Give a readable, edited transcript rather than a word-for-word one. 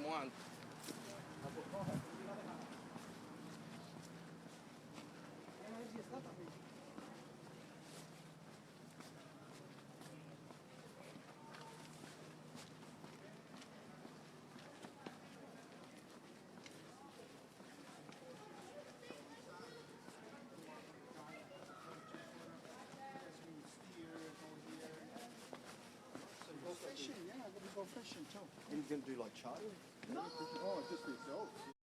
want. Go fishing, yeah, we go fishing too. You gonna do like charter? No! Oh, just for yourself.